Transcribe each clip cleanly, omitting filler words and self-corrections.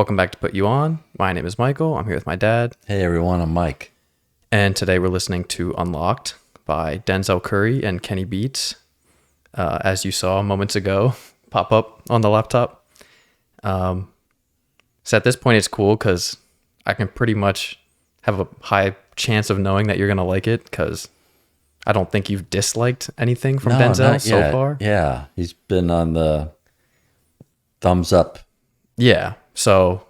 Welcome back to Put You On. My name is Michael. I'm here with my dad. Hey everyone, I'm Mike. And today we're listening to Unlocked by Denzel Curry and Kenny Beats. As you saw moments ago, pop up on the laptop. So at this point, it's cool because I can pretty much have a high chance of knowing that you're going to like it because I don't think you've disliked anything from Denzel so far. Yeah, he's been on the thumbs up. Yeah, so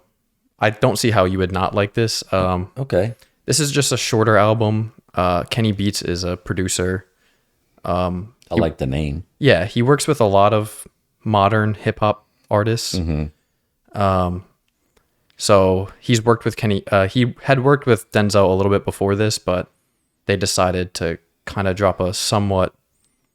I don't see how you would not like this. Okay. This is just a shorter album. Kenny Beats is a producer. I like the name. Yeah, he works with a lot of modern hip hop artists. So he's worked with Kenny. He had worked with Denzel a little bit before this, but they decided to kind of drop a somewhat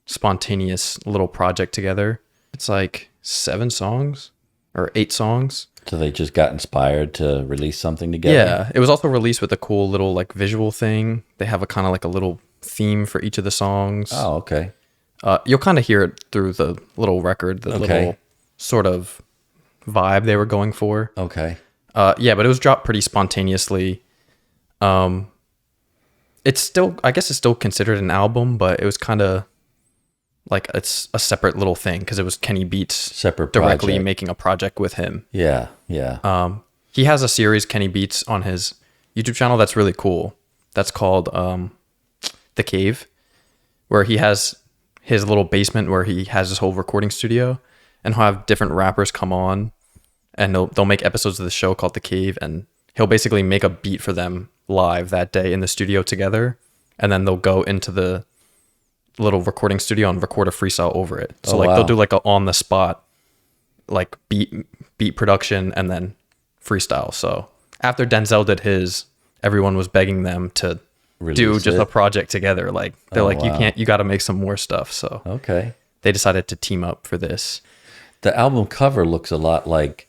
spontaneous little project together. It's like 7 songs or 8 songs. So they just got inspired to release something together? Yeah, it was also released with a cool little like visual thing. They have a kind of like a little theme for each of the songs. Oh, okay. You'll kind of hear it through the little record, the little sort of vibe they were going for. Okay. Yeah, but it was dropped pretty spontaneously. It's still, I guess it's still considered an album, but it was kind of like it's a separate little thing because it was Kenny Beats directly making a project with him. Yeah, yeah. He has a series, Kenny Beats, on his YouTube channel that's really cool. That's called The Cave, where he has his little basement where he has his whole recording studio, and he'll have different rappers come on, and they'll make episodes of the show called The Cave, and he'll basically make a beat for them live that day in the studio together, and then they'll go into the little recording studio and record a freestyle over it. So they'll do like a on the spot like beat production and then freestyle. So after Denzel did his, everyone was begging them to do just a project together. Like they're you got to make some more stuff. So okay, they decided to team up for this. The album cover looks a lot like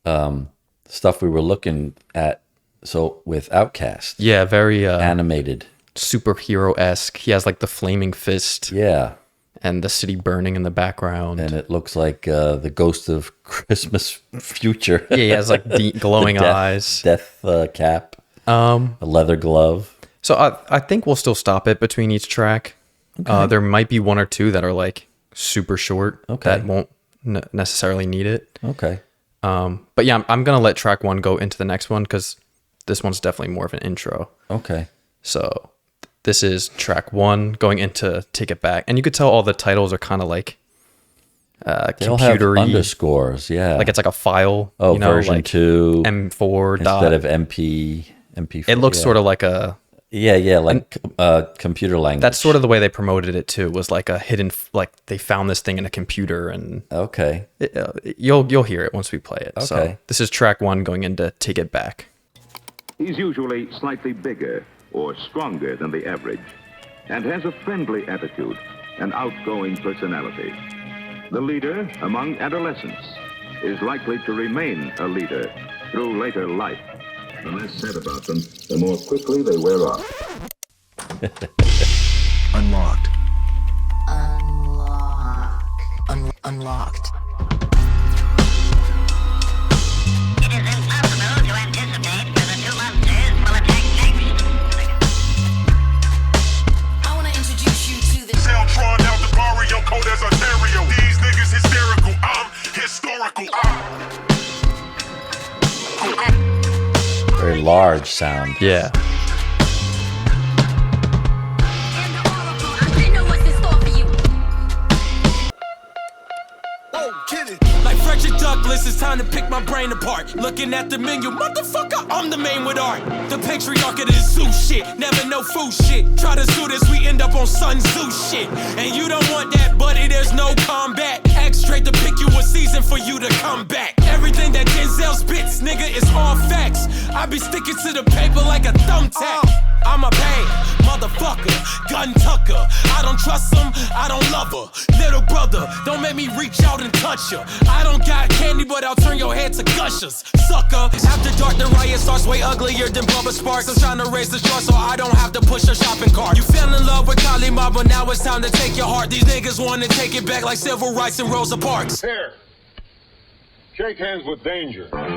stuff we were looking at. So with Outkast. Yeah, very animated. Superhero-esque. He has like the flaming fist. Yeah. And the city burning in the background. And it looks like the ghost of Christmas future. Yeah, he has like deep glowing eyes. Death cap. A leather glove. So I think we'll still stop it between each track. Okay. There might be 1 or 2 that are like super short. Okay. That won't necessarily need it. Okay. But yeah, I'm going to let track 1 go into the next one because this one's definitely more of an intro. Okay. So this is track 1 going into Take It Back. And you could tell all the titles are kind of like computery. Underscores, yeah. Like it's like a file. Oh, version like 2. M4 instead of MP4. It looks sort of like a... Yeah, like computer language. That's sort of the way they promoted it too, was like a hidden... Like they found this thing in a computer and... Okay. You'll hear it once we play it. Okay. So this is track 1 going into Take It Back. He's usually slightly bigger or stronger than the average and has a friendly attitude and outgoing personality. The leader among adolescents is likely to remain a leader through later life. The less said about them, the more quickly they wear off. Unlocked. Unlocked. Cold as Ontario. These niggas hysterical. I'm historical. Very large sound. Yeah. Like Frederick Douglass, it's time to pick my brain apart. Looking at the menu, motherfucker, I'm the main with art. The patriarch of this zoo shit, never no food shit. Try to sue this, we end up on Sun Tzu shit. And you don't want that, buddy, there's no combat. Act straight to pick you a season for you to come back. Everything that Denzel spits, nigga, is all facts. I be sticking to the paper like a thumbtack. I'm a bad motherfucker, gun tucker. I don't trust him, I don't love her. Little brother, don't make me reach out and touch her. I don't got candy, but I'll turn your head to gushers, sucker. After dark, the riot starts way uglier than Bubba Sparks. I'm trying to raise the straw so I don't have to push a shopping cart. You fell in love with Kali Ma, but now it's time to take your heart. These niggas wanna take it back like civil rights and Rosa Parks. Here. Shake hands with danger. Raise up,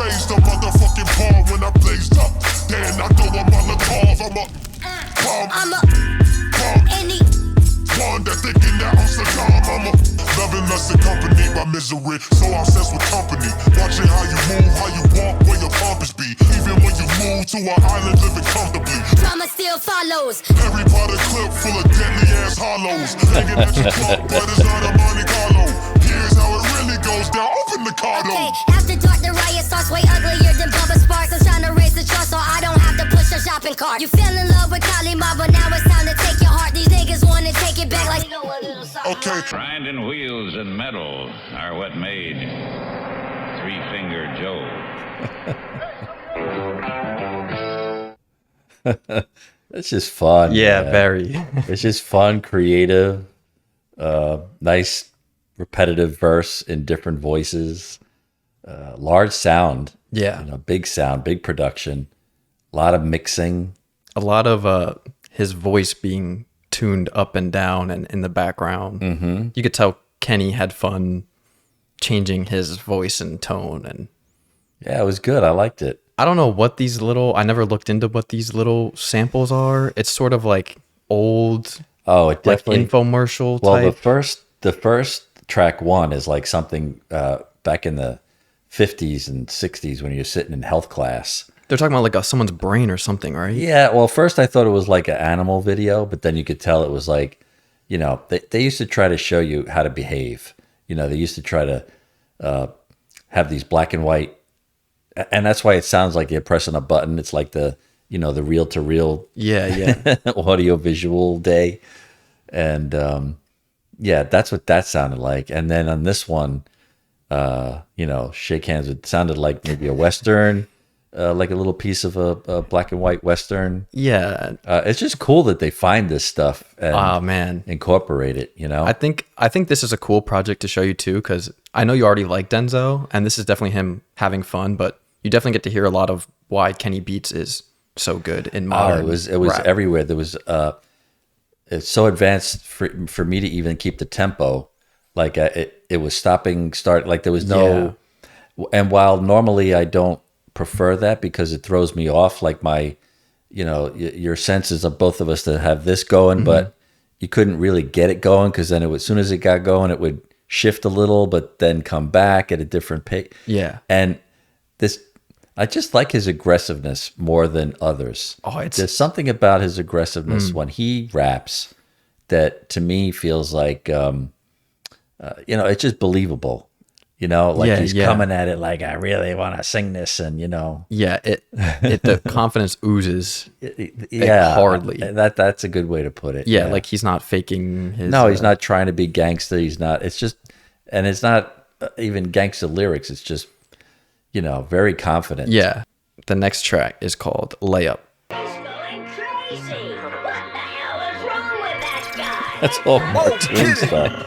raise the motherfucking bar when I blazed up. Then I throw them on the cars. I'm a any one that thinking that I'm Saddam. I'm a loving less accompanied by misery, so obsessed with company. Watching how you move, how you walk, where your pompous be. Even when you move to an island, living comfortably. Drama still follows. Every part of clip full of deadly ass hollows. Thinking that you talk, but it's not a Monte Carlo. Here's how it really goes down. Open the car door. Okay, after dark, the riot starts way uglier than Bubba Sparks. I'm trying to raise the trust so I don't have to push a shopping cart. You fell in love with Kalima, but now it's time to take your heart. These niggas wanna take it back like. Okay. Grinding wheels and metal are what made Three Finger Joe. It's just fun. Yeah, man. very. It's just fun, creative, nice, repetitive verse in different voices, large sound. Yeah. You know, big sound, big production, a lot of mixing. A lot of his voice being tuned up and down and in the background. Mm-hmm. You could tell Kenny had fun changing his voice and tone. And Yeah, it was good. I liked it. I don't know what these I never looked into what these little samples are. It's sort of like old, Oh, it like definitely. infomercial Well, type. the first track one is like something back in the 50s and 60s when you're sitting in health class. They're talking about like someone's brain or something, right? Yeah, well, first I thought it was like an animal video, but then you could tell it was like, you know, they used to try to show you how to behave. You know, they used to try to have these black and white, and that's why it sounds like you're pressing a button. It's like the, you know, the reel to reel Yeah. audio visual day. And yeah, that's what that sounded like. And then on this one, you know, Shake Hands, it sounded like maybe a Western. Like a little piece of a black and white Western. Yeah. It's just cool that they find this stuff and Oh, man. incorporate it, you know? I think this is a cool project to show you too, because I know you already like Denzel, and this is definitely him having fun, but you definitely get to hear a lot of why Kenny Beats is so good in modern. It was rap. everywhere. There was it's so advanced for me to even keep the tempo. Like it was stopping, start. Like there was no. And while normally I don't prefer that because it throws me off, like my, you know, your senses of both of us to have this going, but you couldn't really get it going because then as soon as it got going, it would shift a little, but then come back at a different pace. Yeah. And this, I just like his aggressiveness more than others. Oh, There's something about his aggressiveness when he raps that to me feels like, you know, it's just believable. You know, like he's coming at it like, I really want to sing this, and you know, the confidence oozes. Hardly. That's a good way to put it. Yeah, like he's not faking his. No, he's not trying to be gangster. He's not. It's just, and it's not even gangster lyrics. It's just, you know, very confident. Yeah. The next track is called Layup. That's all cartoon stuff.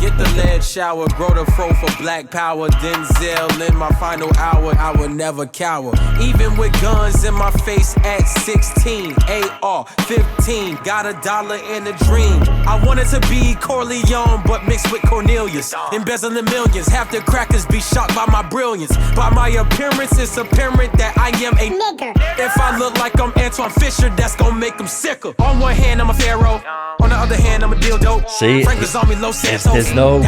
Get the lead shower, grow the fro for black power. Denzel in my final hour, I will never cower. Even with guns in my face at 16, AR 15, got $1 in a dream. I wanted to be Corleone, but mixed with Cornelius. Embezzling millions, half the crackers be shocked by my brilliance. By my appearance, it's apparent that I am a nigger. If I look like I'm Antoine Fisher, that's gonna make them sicker. On one hand, I'm a pharaoh. On the other hand, I'm a dildo. See, Frank is on me, Los Santos. there's no way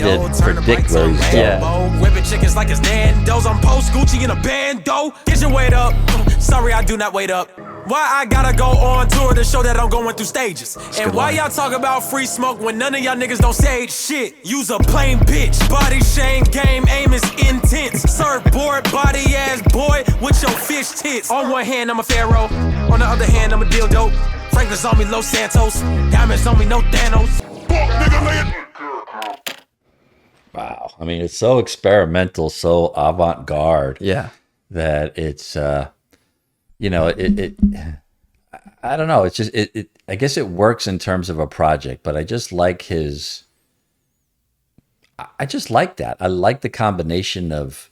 to predict where he's going. Whipping chickens like it's Nando's. I'm post Gucci in a bando. Get your weight up. Sorry, I do not wait up. Why I gotta go on tour to show that I'm going through stages? And why y'all talk about free smoke when none of y'all niggas don't say shit? Use a plain bitch. Body shame game, aim is intense. Surfboard body ass boy with your fish tits. On one hand, I'm a pharaoh. On the other hand, I'm a dildo. Franklin's on me, Los Santos. Diamonds on me, no Thanos. Wow. I mean, it's so experimental, so avant-garde. Yeah. That it's, you know, I don't know. It's just, I guess it works in terms of a project, but I just like I just like that. I like the combination of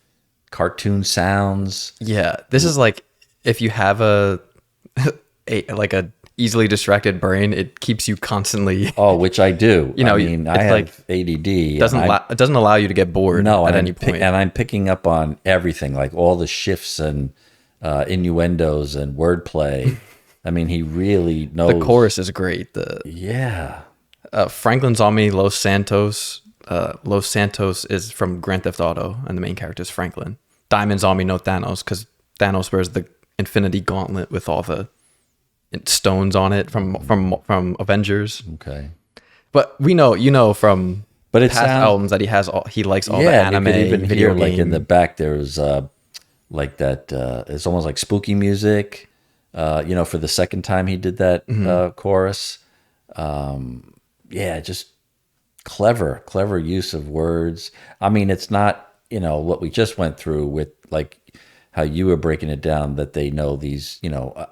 cartoon sounds. Yeah. This is like if you have a easily distracted brain, it keeps you constantly. Oh, which I do. You know, I mean, I it's have like- ADD. It doesn't allow you to get bored No, at and any point. and I'm picking up on everything, like all the shifts and innuendos and wordplay. I mean, he really knows. The chorus is great. Yeah. Franklin's on me, Los Santos. Los Santos is from Grand Theft Auto, and the main character is Franklin. Diamonds on me, no Thanos, because Thanos wears the Infinity Gauntlet with all the stones on it from Avengers. Okay. But we know from But it past sounds- albums that he likes all the Yeah, anime, you could even video hear, like, in game. the back, there's like that, it's almost like spooky music, for the second time he did that chorus. Yeah, just clever use of words. I mean, it's not, what we just went through with, like, how you were breaking it down, that they know these,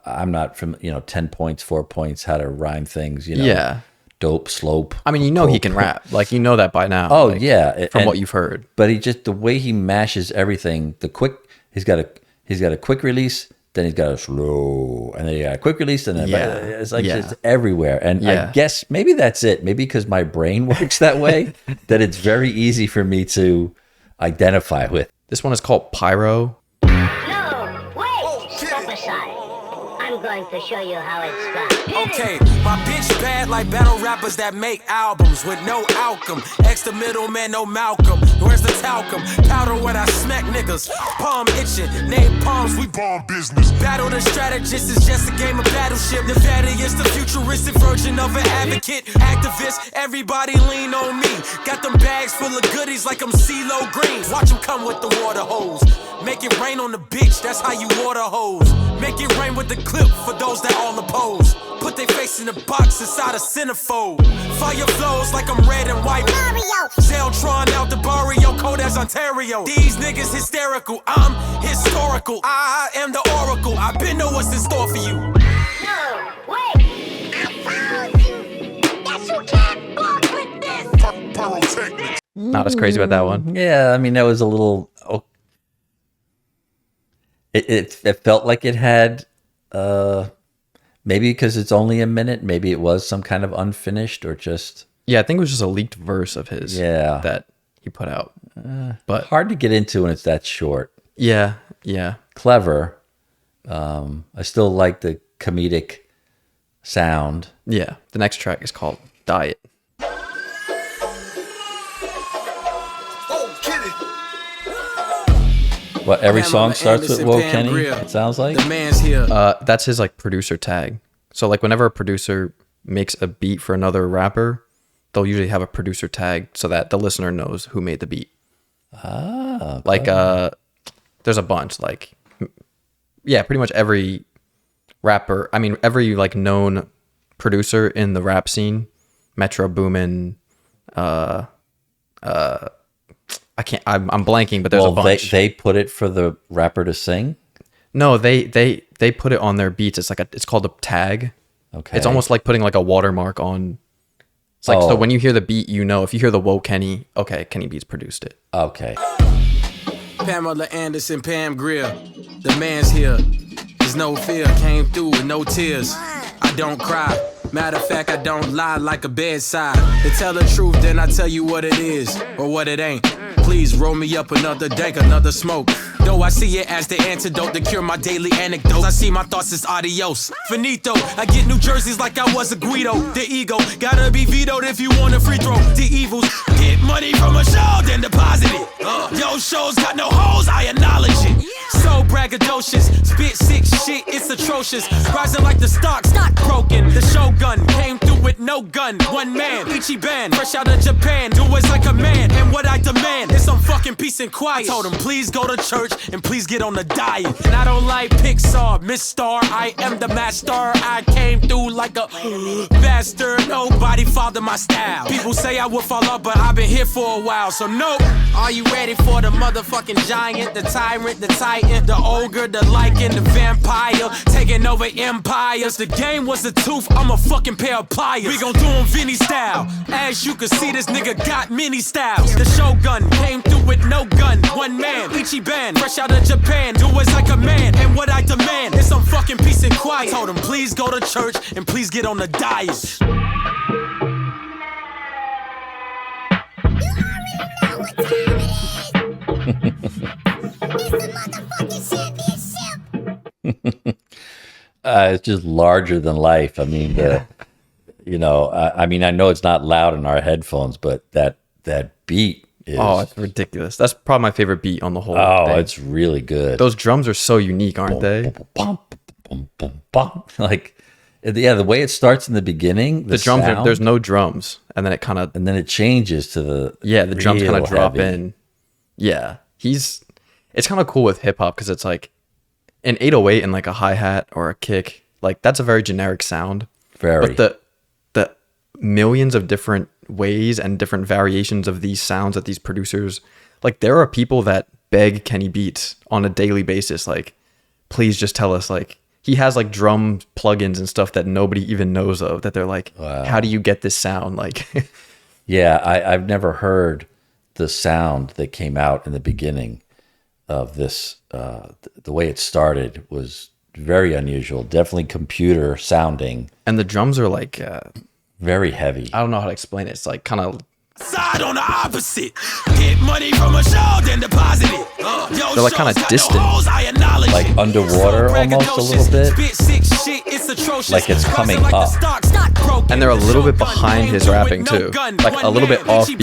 I'm not from, 10 points, 4 points, how to rhyme things, Yeah. dope, slope. I mean, he can rap. Like, you know that by now. Oh, like, yeah. From And- what you've heard. But the way he mashes everything, he's got a quick release, then he's got a slow, and then he got a quick release, and then it's like just everywhere. And I guess maybe that's it. Maybe because my brain works that way, that it's very easy for me to identify with. This one is called Pyro. No, wait! Step aside. I'm going to show you how it's done. Okay, my bitch bad like battle rappers that make albums with no outcome. Ex the middleman, no Malcolm. Where's the talcum? Powder when I smack niggas. Palm itching, name palms, we Bomb business. battle the strategist is just a game of battleship. Nevada is the futuristic version of an advocate. Activist, everybody lean on me. Got them bags full of goodies like I'm CeeLo Green. Watch them come with the water hose. Make it rain on the bitch, that's how you water hose. Make it rain with the clip for those that all oppose. Put their face in a box inside a centerfold. Fire flows like I'm red and white. Mario! Zeltron out the barrio, cold as Ontario. These niggas hysterical, I'm historical. I am the oracle, I been know what's in store for you. No, wait! I found you! Guess who can't walk with this? Pyrotechnics. Not as crazy about that one. Yeah, I mean, that was a little. It felt like it had. Maybe because it's only a minute. Maybe it was some kind of unfinished or just. Yeah, I think it was just a leaked verse of his. Yeah. That he put out. But Hard to get into when it's that short. yeah. Clever. I still like the comedic sound. Yeah. The next track is called Diet. What, every song Pamela starts with Anderson, Whoa Pam Kenny, Grier. it sounds like? The man's here. That's his like producer tag. So like whenever a producer makes a beat for another rapper, they'll usually have a producer tag so that the listener knows who made the beat. Ah. Like there's a bunch, like pretty much every rapper, I mean every like known producer in the rap scene, Metro Boomin, I'm blanking, but there's a bunch. They put it for the rapper to sing? No, they put it on their beats. It's called a tag. Okay. It's almost like putting like a watermark on. It's like, so when you hear the beat, if you hear the Whoa Kenny, okay, Kenny Beats produced it. Okay. Pamela Anderson, Pam Grier. The man's here. There's no fear. Came through with no tears. I don't cry. Matter of fact, I don't lie like a bedside. To tell the truth, then I tell you what it is or what it ain't. Please roll me up another dank, another smoke. Though I see it as the antidote to cure my daily anecdotes. I see my thoughts as adios. Finito, I get New Jerseys like I was a Guido. The ego, gotta be vetoed if you want a free throw. The evils, get money from a show, then deposit it. Yo, shows got no hoes, I acknowledge it. So braggadocious, spit sick shit, it's atrocious. Rising like the stock broken. The Shogun came through with no gun. One man, Ichiban, fresh out of Japan. Do it like a man, and what I demand is some fucking peace and quiet. I told him, please go to church and please get on the diet. And I don't like Pixar, Miss Star, I am the master. I came through like a bastard. Nobody fathered my style. People say I would fall off, but I've been here for a while, so nope. Are you ready for the motherfucking giant, the tyrant, the titan, the ogre, the lichen, the vampire, taking over empires? The game was a tooth, I'm a fucking pair of pliers. We gon' do him Vinny style. As you can see, this nigga got many styles. The Shogun came through with no gun. One man, Ichiban, fresh out of Japan. Do it like a man, and what I demand is some fucking peace and quiet. Told him, please go to church and please get on the diet. It's just larger than life. I mean, I mean, I know it's not loud in our headphones, but that beat is... Oh, it's ridiculous. That's probably my favorite beat on the whole thing. It's really good. Those drums are so unique, aren't they? Like, yeah, the way it starts in the beginning, the drums sound, there's no drums, and then it kind of... And then it changes to the... Yeah, the drums kind of drop heavy. in. Yeah, it's kind of cool with hip-hop because it's like an 808 and like a hi-hat or a kick. Like, that's a very generic sound. Very. But the millions of different ways and different variations of these sounds that these producers... Like, there are people that beg Kenny Beats on a daily basis, like, please just tell us, like... He has like drum plugins and stuff that nobody even knows of, that they're like, wow, how do you get this sound? Like, yeah, I've never heard the sound that came out in the beginning of this. The way it started was very unusual, definitely computer sounding. And the drums are like very heavy. I don't know how to explain it. It's like kind of side on the opposite. Get money from a show, then deposit it. They're like kind of distant, like underwater almost a little bit, like it's coming up. And they're a little bit behind his rapping too, like a little bit off beat.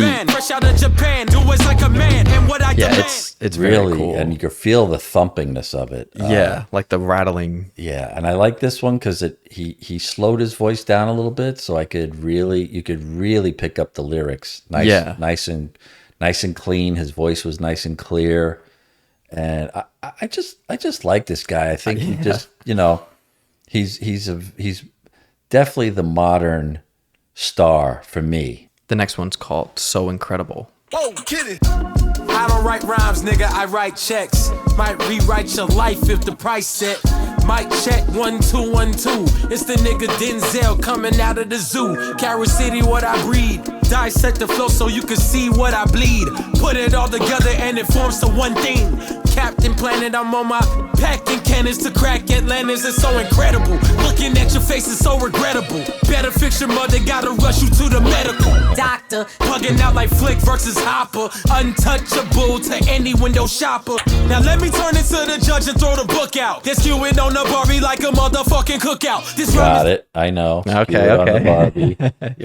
Yeah, it's really very cool, and you can feel the thumpingness of it. Yeah, like the rattling. Yeah, and I like this one because he slowed his voice down a little bit, so you could really pick up the lyrics. Nice and clean. His voice was nice and clear, and I just like this guy. I think he just, he's definitely the modern star for me. The next one's called "So Incredible." Whoa, get it. I don't write rhymes, nigga, I write checks. Might rewrite your life if the price set. Mic check 1 2 1 2. It's the nigga Denzel coming out of the zoo. Carry City, what I breed. Dissect the flow so you can see what I bleed. Put it all together and it forms to one thing. Captain Planet, I'm on my packing cannons to crack Atlantis. It's so incredible. Looking at your face is so regrettable. Better fix your mother, gotta rush you to the medical doctor. Plugging out like Flick versus Hopper. Untouchable to any window shopper. Now let me turn it to the judge and throw the book out. This you it on the Barbie like a motherfucking cookout. This got it. I know. Okay. On the Barbie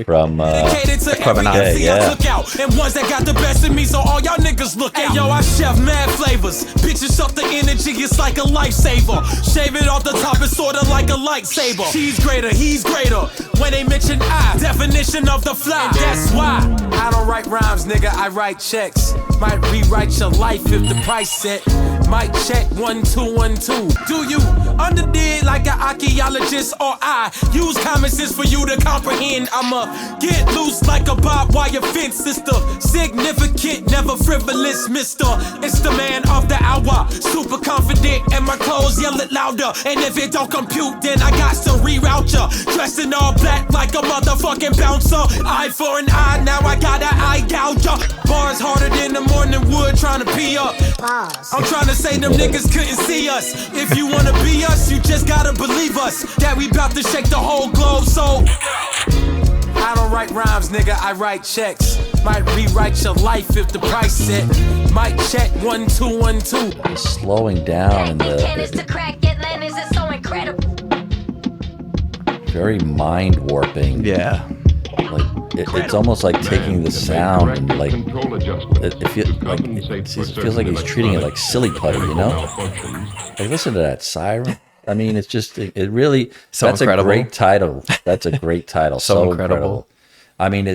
from dedicated to everything I took out. And ones that got the best of me, so all y'all niggas look out. Hey, yo, I chef mad flavors. Bitches up the energy, it's like a lifesaver. Shave it off the top, it's sorta like a lightsaber. She's greater, he's greater. When they mention I, definition of the fly. And that's why I don't write rhymes, nigga, I write checks. Might rewrite your life if the price set. Might check 1 2 1 2. Do you underdid like an archaeologist, or I use common sense for you to comprehend? I'ma get loose like a barbed wire fence. It's the significant, never frivolous mister. It's the man of the hour, super confident, and my clothes yell it louder. And if it don't compute, then I got to reroute ya. Dressed in all black like a motherfucking bouncer. Eye for an eye, now I got an eye gouger. Bars harder than the morning wood trying to pee up. I'm trying to say them niggas couldn't see us. If you wanna be us, you just gotta believe us that we bout to shake the whole globe. So I don't write rhymes, nigga, I write checks. Might rewrite your life if the price set. Might check 1 2 1 2. He's slowing down in the very mind warping. Yeah. Like it's almost like taking the sound and like it feels like he's treating it like silly putty, you know? Like listen to that siren. I mean, it's just it really. So that's incredible. A great title. That's a great title. So incredible. I mean,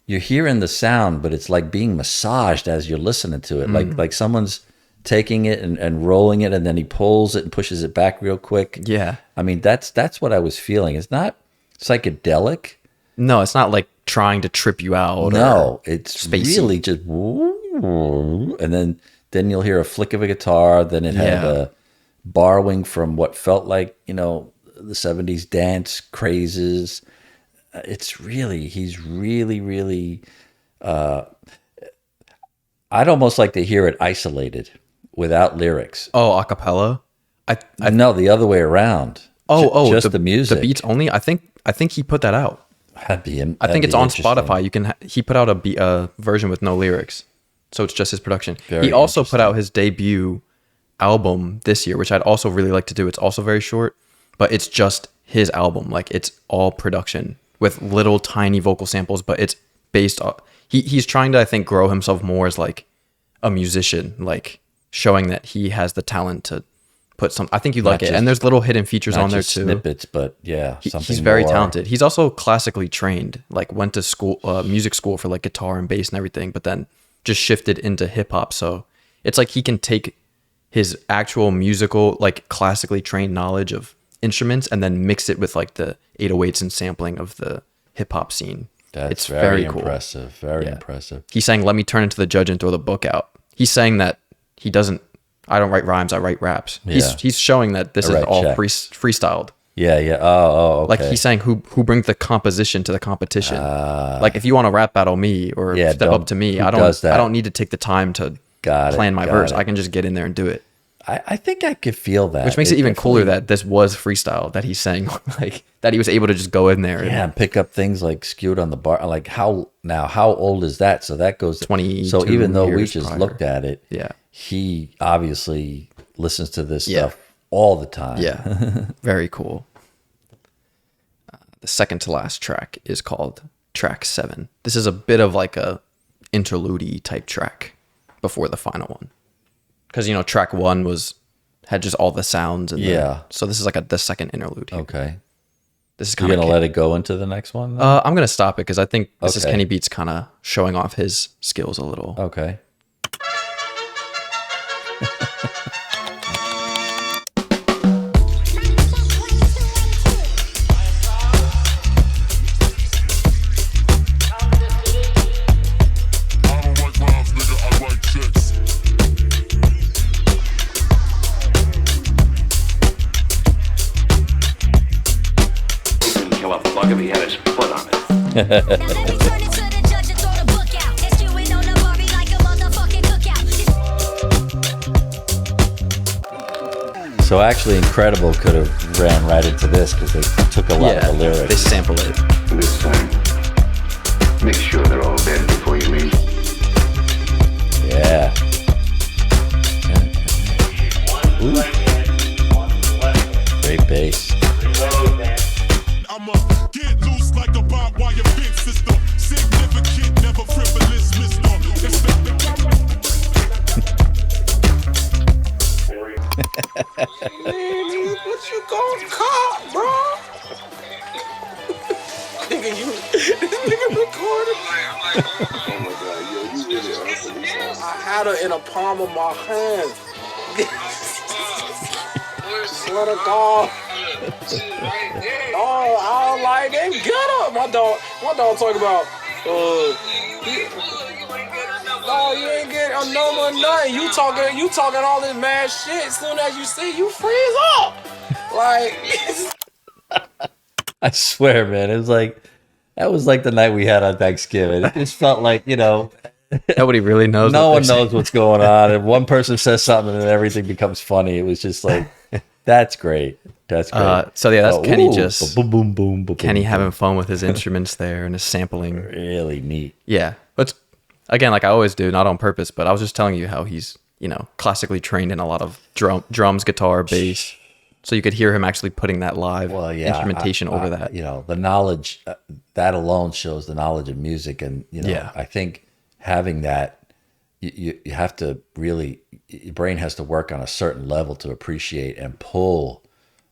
you're hearing the sound, but it's like being massaged as you're listening to it. Like someone's taking it and rolling it, and then he pulls it and pushes it back real quick. Yeah. I mean, that's what I was feeling. It's not psychedelic. No, it's not like trying to trip you out. No, it's spacey. really just, and then you'll hear a flick of a guitar. Then it had a borrowing from what felt like, the 70s dance crazes. it's really, he's really, really, I'd almost like to hear it isolated without lyrics. Oh, acapella. I know the other way around. Just the music, the beats only. I think he put that out. I think it's on Spotify. You can. He put out a version with no lyrics, so it's just his production. He also put out his debut album this year, which I'd also really like to do. It's also very short, but it's just his album. Like it's all production with little tiny vocal samples, but it's based on. He's trying to, I think, grow himself more as like a musician, like showing that he has the talent to put some. I think you like it, and there's little hidden features on there too. Snippets, but yeah, he's very talented. He's also classically trained. Like went to school, music school for like guitar and bass and everything, but then just shifted into hip hop. So it's like he can take his actual musical, like classically trained knowledge of instruments, and then mix it with like the 808s and sampling of the hip hop scene. It's very cool. Impressive. Very impressive. He's saying, "Let me turn into the judge and throw the book out." He's saying that he doesn't. I don't write rhymes. I write raps. Yeah. He's showing that this is all freestyled. Yeah, yeah. Oh, okay. Like he's saying, who brings the composition to the competition? Like if you want to rap battle me or step up to me, I don't need to take the time to plan my verse. I can just get in there and do it. I think I could feel that. Which makes it even cooler that this was freestyle, that he's saying like that he was able to just go in there and pick up things like skewed on the bar. Like how old is that? So that goes 20. So even though we just looked at it, yeah, he obviously listens to this stuff all the time. Yeah, very cool. The second to last track is called track 7. This is a bit of like a interlude type track before the final one. Because, track 1 had just all the sounds. And so this is like the second interlude here. Okay. This is kind of... You're going to let it go into the next one? I'm going to stop it because I think this is Kenny Beats kind of showing off his skills a little. Okay. If he had his foot on it. So actually, Incredible could have ran right into this because they took a lot of the lyrics. They sampled it. This time, make sure they're all dead before you leave. Yeah. Ooh. Great bass. I'ma get loose like a barbed wire fence system. Significant, never frivolous, mister. What you gonna call, bro? Nigga recorded. Oh my god, yo, you really are. I had her in a palm of my hand. Swear to God. Oh, I don't like it. Get up, my dog talking about. No, you ain't getting a number of nothing. You talking all this mad shit. As soon as you see, you freeze up. Like, I swear, man, that was like the night we had on Thanksgiving. It just felt like, nobody really knows. No one knows what's going on. If one person says something and then everything becomes funny, it was just like, that's great. That's great. So yeah, that's Kenny boom, boom, boom, boom. Kenny boom, having fun with his instruments there and his sampling. Really neat. Yeah, but again, like I always do, not on purpose, but I was just telling you how he's classically trained in a lot of drums, guitar, bass. So you could hear him actually putting that live instrumentation over that. The knowledge that alone shows the knowledge of music, and I think having that, you have to really, your brain has to work on a certain level to appreciate and pull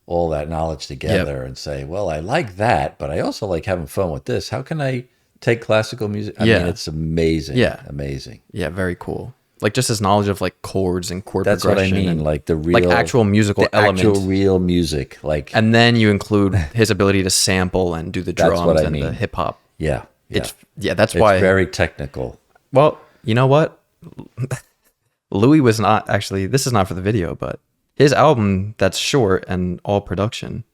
all that knowledge together and say, well, I like that, but I also like having fun with this. How can I take classical music? I mean, it's amazing. Yeah. Amazing. Yeah, very cool. Like just his knowledge of like chords and chord progression. That's what I mean. Like the real, like actual musical element. Actual real music. Like, and then you include his ability to sample and do the drums and the hip hop. Yeah. That's why it's very technical. Well, you know what? Louis was not actually, this is not for the video, but his album that's short and all production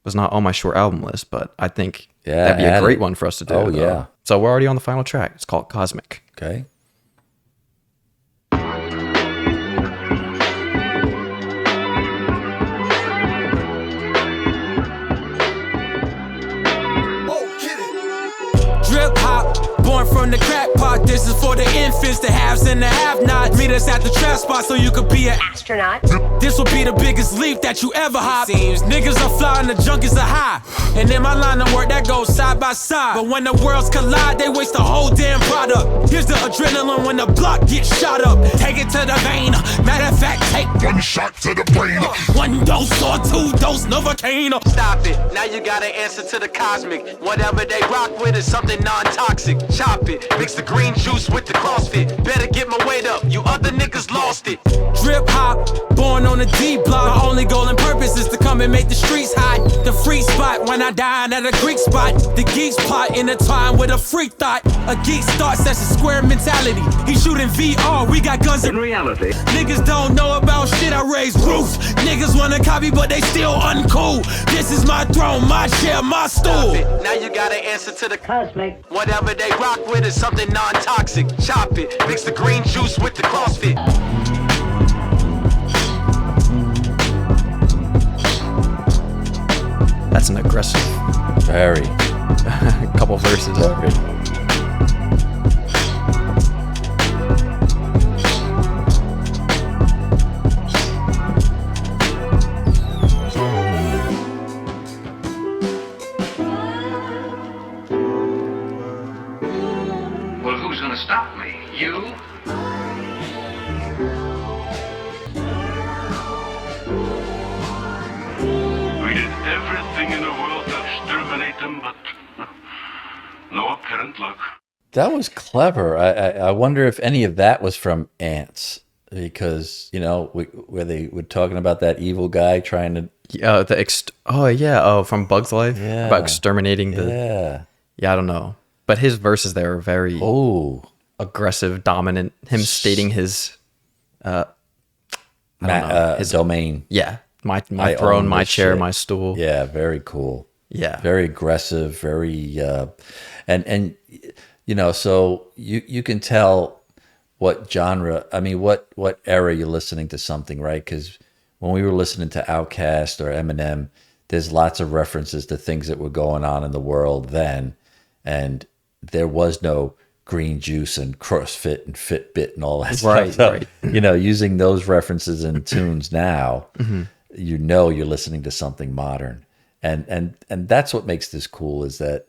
was not on my short album list, but I think Yeah, that'd be a add great it. one for us to do. Oh, yeah. So we're already on the final track. It's called Cosmic. Okay. Drip hop, born from the crack pot. This is for the infants, the haves and the have-nots. Meet us at the trap spot so you could be an Astronaut. This will be the biggest leap that you ever hop. Seems niggas are flying, the junkies are high. And in my line of work, that goes side by side. But when the worlds collide, they waste the whole damn product. Here's the adrenaline when the block gets shot up. Take it to the vein. Matter of fact, take One shot to the brain. one dose or two dose Novocaine. Stop it. Now you gotta answer to the cosmic. Whatever they rock with is something non-toxic. Chop it. Mix the green juice with the CrossFit. Better get my weight up. You other niggas lost it. Drip hop, born on the D block. My only goal and purpose is to come and make the streets hot. The free spot when I dine at a Greek spot. The geeks plot intertwined with a freak thought. A geek starts, that's a square mentality. He shooting VR, we got guns In reality, Niggas don't know about shit, I raise roofs. Niggas wanna copy, but they still uncool. This is my throne, my chair, my stool. Now you gotta answer to the cosmic. Whatever they rock with is something non-toxic. Chop it, mix the green juice with the CrossFit. That's an aggressive Very. couple verses. Well, who's gonna stop me? You? We did everything in the world to exterminate them, but no apparent luck. That was clever. I wonder if any of that was from Ants, because where they were talking about that evil guy trying to. From Bug's Life. Yeah. About exterminating the. Yeah. I don't know, but his verses there are very aggressive, dominant. Him stating his. His domain. Yeah, my I throne, own my this chair, shit. my stool. Yeah, very cool. Yeah. Very aggressive, very and so you can tell what genre, I mean what era you're listening to something, right? Cuz when we were listening to Outkast or Eminem, there's lots of references to things that were going on in the world then, and there was no green juice and CrossFit and Fitbit and all that Right, stuff. So, right. using those references in tunes now, you're listening to something modern. And that's what makes this cool is that,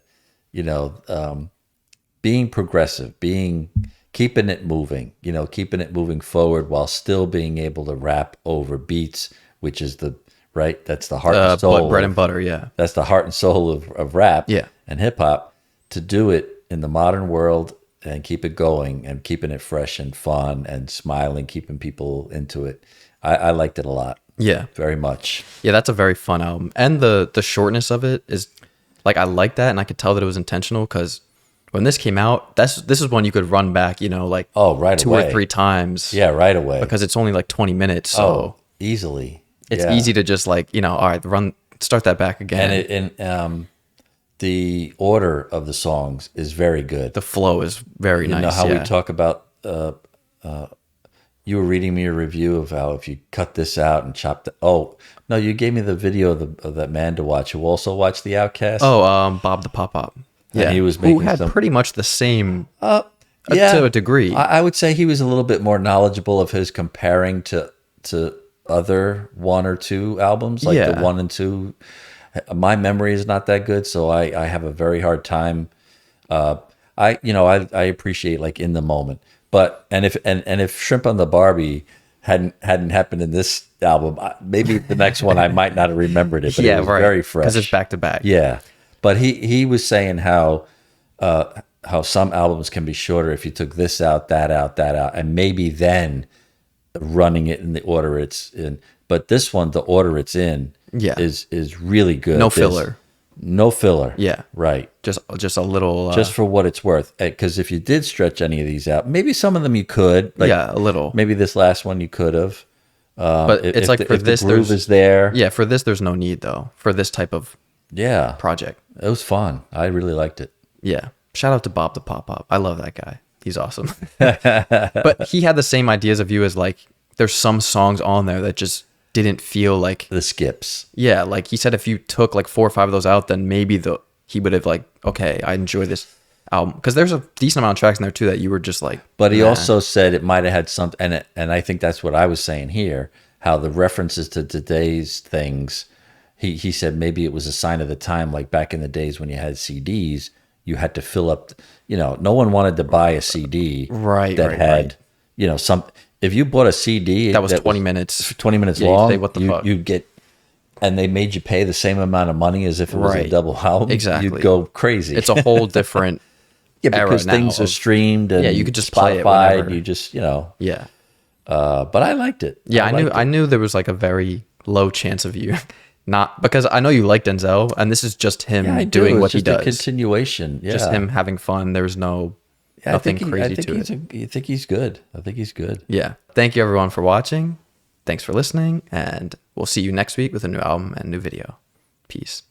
being progressive, keeping it moving forward while still being able to rap over beats, which is that's the heart and soul. Bread and butter, yeah. That's the heart and soul of rap Yeah. and hip hop. To do it in the modern world and keep it going and keeping it fresh and fun and smiling, keeping people into it. I liked it a lot. Yeah. Very much. Yeah, that's a very fun album. And the shortness of it is like I like that, and I could tell that it was intentional because when this came out, this is one you could run back, right two away. or three times. Yeah, right away. Because it's only like 20 minutes, so easily. it's Yeah. easy to just all right, start that back again. And the order of the songs is very good. The flow is very nice. You know how yeah. we talk about you were reading me a review of how if you cut this out and chop the no, you gave me the video of that man to watch who also watched the Outkast. Bob the Pop Up. And Yeah, he was who making had some- pretty much the same yeah, to a degree. I would say he was a little bit more knowledgeable of his comparing to other one or two albums, like the Yeah. 1 and 2. My memory is not that good, so I have a very hard time. I appreciate like in the moment, but if Shrimp on the Barbie hadn't happened in this album, maybe the next one I might not have remembered it. But it was very fresh because it's back to back. Yeah, but he was saying how some albums can be shorter if you took this out, that out, and maybe then running it in the order it's in. But this one, the order it's in, is really good. No filler. No filler. Yeah. Right. Just a little. Just for what it's worth. Because if you did stretch any of these out, maybe some of them you could. Like a little. Maybe this last one you could have. But it's like for if this, the groove there's is there. Yeah, for this, there's no need though. For this type of Yeah. project. It was fun. I really liked it. Yeah. Shout out to Bob the Pop Pop. I love that guy. He's awesome. But he had the same ideas of you as like, there's some songs on there that just didn't feel like The skips. Yeah, like he said, if you took like 4 or 5 of those out, then maybe he would have like, okay, I enjoy this album, because there's a decent amount of tracks in there too that you were just like. But he nah. also said it might have had something, and I think that's what I was saying here. How the references to today's things, he said maybe it was a sign of the time, like back in the days when you had CDs, you had to fill up. No one wanted to buy a CD that had some. If you bought a CD that was 20 minutes, 20 minutes yeah, long, say, what the fuck? You'd get, and they made you pay the same amount of money as if it was a double album. Exactly, you'd go crazy. It's a whole different because era things now are streamed and you could just Spotify, play it whenever. you just Yeah. But I liked it. Yeah, I knew there was like a very low chance of you not, because I know you like Denzel, and this is just him doing what he does. A continuation. Yeah. Just him having fun. There's nothing crazy to it. I think he's good. I think he's good. Yeah. Thank you everyone for watching. Thanks for listening, and we'll see you next week with a new album and new video. Peace.